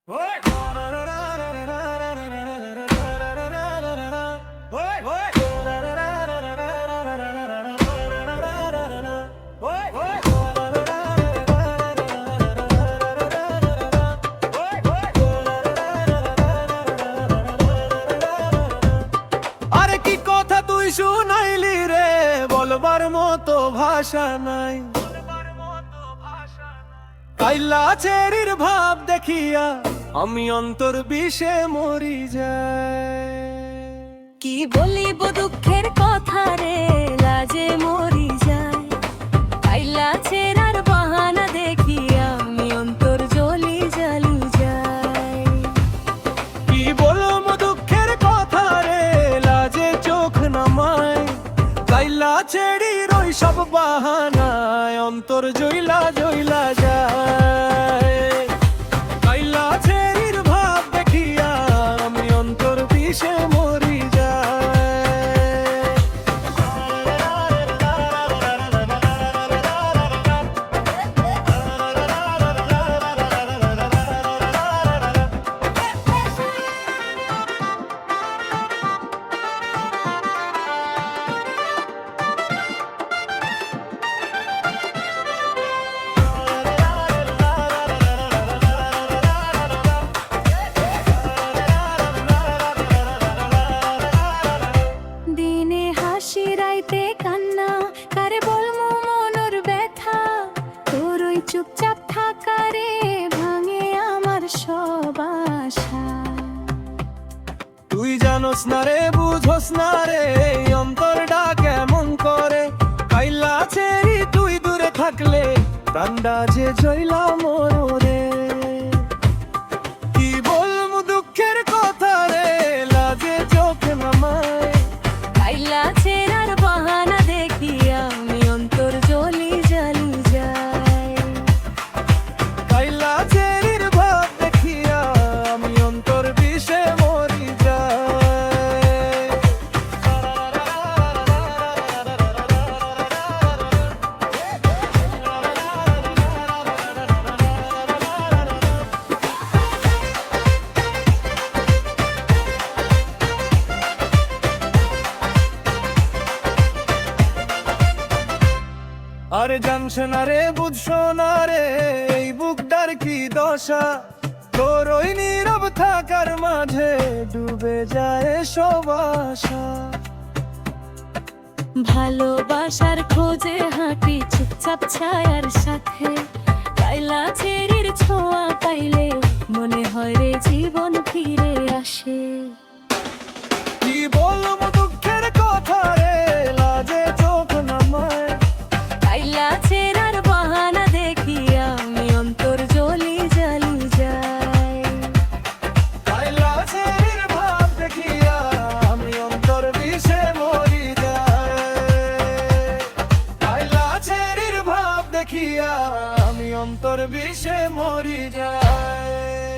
আরে কি কথা তুই শুনাইলি রে, বলবার মতো ভাষা নাই। কাইলা চেরির ভাব দেখিয়া আমি অন্তর বিষে মরি যাই। কি বলিব দুঃখের কথা রে, লাজে মরি যায়। কাইলা ছেড়ার বাহানা দেখিয়া আমি অন্তর জ্বলি জ্বালি যাই। কি বলবো দুঃখের কথা রে, লাজে চোখ নামায়। কাইলা চেরির ওই সব বাহানায় অন্তর জইলা জইলা যায়। কাইলা চেরির ভাব দেখিয়া আমি অন্তর বিষে মরি যাই। দিনে হাসি রাইতে কান্না, কারে বলমু মনের ব্যথা। তোর ওই চুপচাপ থাকা রে ভাঙে আমার সব আশা। তুই জানোস না রে, বুঝোস না রে, এই অন্তরটা কেমন করে। কাইলা ছেড়ি তুই দূরে থাকলে প্রাণটা যে জইলা মরে। কি বলবো দুঃখের কথা রে, লাজে চোখ নামায়। কাইলা ছেড়ার বাহানা দেখিয়া আমি অন্তর জ্বলি জ্বালি যাই। কাইলা ছেড়ির ভাব দেখিয়া আমি অন্তর বিষে মরি যাই। আরে জানছ না রে, বুঝছো না রে, এই বুকটার কি দশা। তোর ওই নীরব থাকার মাঝে ডুবে যায় সব আশা। ভালোবাসার খোঁজে হাঁটি চুপচাপ ছায়ার সাথে। কাইলা ছেড়ির ছোঁয়া পাইলে মনে হয় রে জীবন ফিরে আসে। কি বলবো দুঃখের কথা রে, লাজে চোখ নামায়। কাইলা ছেড়ার বাহানা দেখিয়া আমি অন্তর জ্বলি জ্বালি যাই। কাইলা ছেড়ির ভাব দেখিয়া আমি অন্তর বিষে মরি যাই। কাইলা ছেড়ির ভাব দেখিয়া আমি অন্তর বিষে মরি যাই।